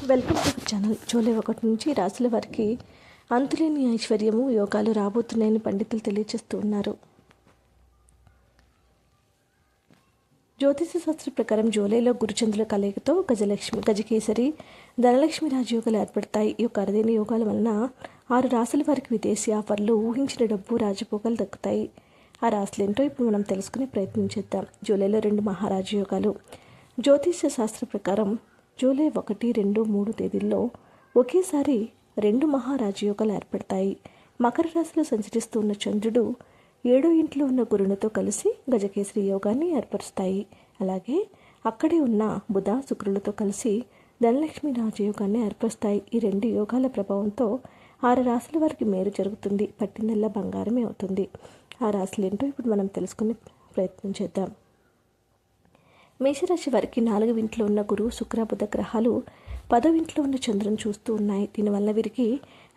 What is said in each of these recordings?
Welcome to channel. July 1 నుంచి రాశుల వారికి అంతులేని ఐశ్వర్యము యోగాలు రాబోతున్నాయని పండితులు తెలియజేస్తూ ఉన్నారు. జ్యోతిష శాస్త్ర ప్రకారం జూలైలో గురుచంద్రుల కలయికతో గజకేసరి ధనలక్ష్మి రాజయోగాలు ఏర్పడతాయి. ఈ యొక్క అరుదైన యోగాల వలన 6 రాశుల వారికి విదేశీ ఆఫర్లు, ఊహించిన డబ్బు, రాజభోగాలు దక్కుతాయి. ఆ రాశులు ఏంటో ఇప్పుడు మనం తెలుసుకునే ప్రయత్నం చేద్దాం. జూలైలో 2 మహారాజయోగాలు. జ్యోతిష శాస్త్ర ప్రకారం జూలై 1, 2, 3 తేదీల్లో ఒకేసారి 2 మహారాజయోగాలు ఏర్పడతాయి. మకర రాశిలో సంచరిస్తూ ఉన్న చంద్రుడు 7వ ఇంట్లో ఉన్న గురునితో కలిసి గజకేసరి యోగాన్ని ఏర్పరుస్తాయి. అలాగే అక్కడే ఉన్న బుధ, శుక్రులతో కలిసి ధనలక్ష్మి రాజయోగాన్ని ఏర్పరుస్తాయి. ఈ 2 యోగాల ప్రభావంతో 6 రాశుల వారికి మేలు జరుగుతుంది. పట్టిందల్లా బంగారమే అవుతుంది. ఆ రాశులు ఏంటో ఇప్పుడు మనం తెలుసుకునే ప్రయత్నం చేద్దాం. మేషరాశి వారికి 4వ ఇంట్లో ఉన్న గురువు, శుక్ర, బుధ గ్రహాలు 10వ ఇంట్లో ఉన్న చంద్రుని చూస్తూ ఉన్నాయి. దీనివల్ల వీరికి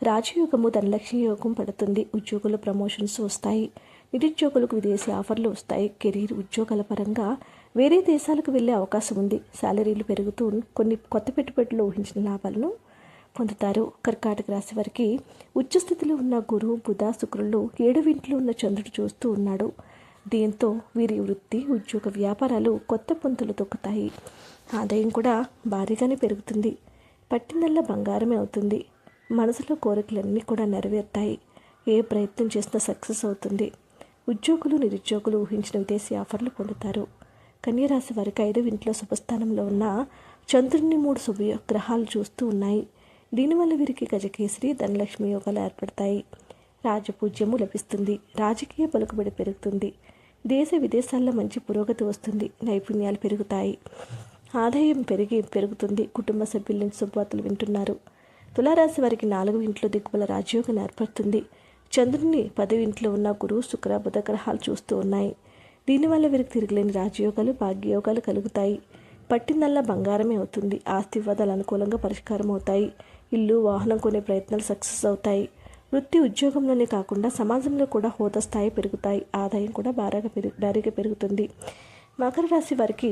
రాజయోగము, ధనలక్ష్మి యోగం పడుతుంది. ఉద్యోగులు ప్రమోషన్స్ వస్తాయి. నిరుద్యోగులకు విదేశీ ఆఫర్లు వస్తాయి. కెరీర్, ఉద్యోగాల పరంగా వేరే దేశాలకు వెళ్ళే అవకాశం ఉంది. శాలరీలు పెరుగుతూ కొన్ని కొత్త పెట్టుబడులు ఊహించిన లాభాలను పొందుతారు. కర్కాటక రాశి వారికి ఉచ్చస్థితిలో ఉన్న గురువు, బుధ, శుక్రులు 7వ ఇంట్లో ఉన్న చంద్రుడు చూస్తూ ఉన్నాడు. దీంతో వీరి వృత్తి, ఉద్యోగ, వ్యాపారాలు కొత్త పొంతులు తొక్కుతాయి. ఆదాయం కూడా భారీగానే పెరుగుతుంది. పట్టిందల్లా బంగారమే అవుతుంది. మనసులో కోరికలన్నీ కూడా నెరవేరుతాయి. ఏ ప్రయత్నం చేసినా సక్సెస్ అవుతుంది. ఉద్యోగులు, నిరుద్యోగులు ఊహించిన విదేశీ ఆఫర్లు పొందుతారు. కన్యరాశి వారికి 5వ ఇంట్లో శుభస్థానంలో ఉన్న చంద్రుడిని 3 శుభ గ్రహాలు చూస్తూ ఉన్నాయి. దీనివల్ల వీరికి గజకేసరి, ధనలక్ష్మి యోగాలు ఏర్పడతాయి. రాజపూజ్యము లభిస్తుంది. రాజకీయ పలుకుబడి పెరుగుతుంది. దేశ విదేశాల్లో మంచి పురోగతి వస్తుంది. నైపుణ్యాలు పెరుగుతాయి. ఆదాయం పెరుగుతుంది. కుటుంబ సభ్యుల నుంచి శుభవార్తలు వింటున్నారు. తులారాశి వారికి 4వ ఇంట్లో దిగ్బల రాజయోగం ఏర్పడుతుంది. చంద్రుని 10వ ఇంట్లో ఉన్న గురువు, శుక్ర, బుధ గ్రహాలు చూస్తూ ఉన్నాయి. దీనివల్ల వీరికి తిరగలేని రాజయోగాలు, భాగ్యయోగాలు కలుగుతాయి. పట్టిందల్లా బంగారమే అవుతుంది. ఆస్తి వివాదాలు అనుకూలంగా పరిష్కారం అవుతాయి. ఇల్లు, వాహనం కొనే ప్రయత్నాలు సక్సెస్ అవుతాయి. వృత్తి, ఉద్యోగంలోనే కాకుండా సమాజంలో కూడా హోదా స్థాయి పెరుగుతాయి. ఆదాయం కూడా భారీగా పెరుగుతుంది. మకర రాశి వారికి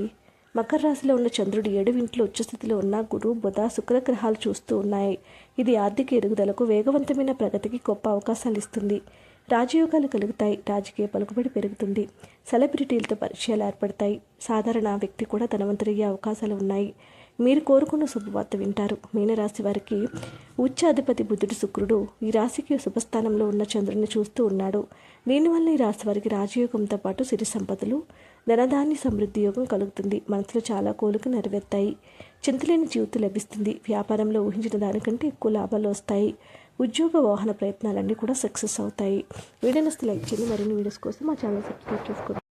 మకర రాశిలో ఉన్న చంద్రుడు 7వ ఇంట్లో ఉచ్చస్థితిలో ఉన్న గురు, బుధ, శుక్ర గ్రహాలు చూస్తూ ఉన్నాయి. ఇది ఆర్థిక ఎదుగుదలకు, వేగవంతమైన ప్రగతికి గొప్ప అవకాశాలు ఇస్తుంది. రాజయోగాలు కలుగుతాయి. రాజకీయ పలుకుబడి పెరుగుతుంది. సెలబ్రిటీలతో పరిచయాలు ఏర్పడతాయి. సాధారణ వ్యక్తి కూడా ధనవంతులయ్యే అవకాశాలు ఉన్నాయి. మీరు కోరుకున్న శుభవార్త వింటారు. మీనరాశి వారికి ఉచ్చాధిపతి బుధుడు, శుక్రుడు ఈ రాశికి శుభస్థానంలో ఉన్న చంద్రుని చూస్తూ ఉన్నాడు. దీనివల్ల ఈ రాశి వారికి రాజయోగంతో పాటు సిరి సంపదలు, ధనధాన్య సమృద్ధి యోగం కలుగుతుంది. మనసులో చాలా కోరికలు నెరవేరుతాయి. చింతలేని జీవితం లభిస్తుంది. వ్యాపారంలో ఊహించిన దానికంటే ఎక్కువ లాభాలు వస్తాయి. ఉద్యోగ, వాహన ప్రయత్నాలన్నీ కూడా సక్సెస్ అవుతాయి. వీడియోని లైక్ చేయండి. మరిన్ని వీడియోస్ కోసం మా ఛానల్ సబ్స్క్రైబ్ చేసుకోండి.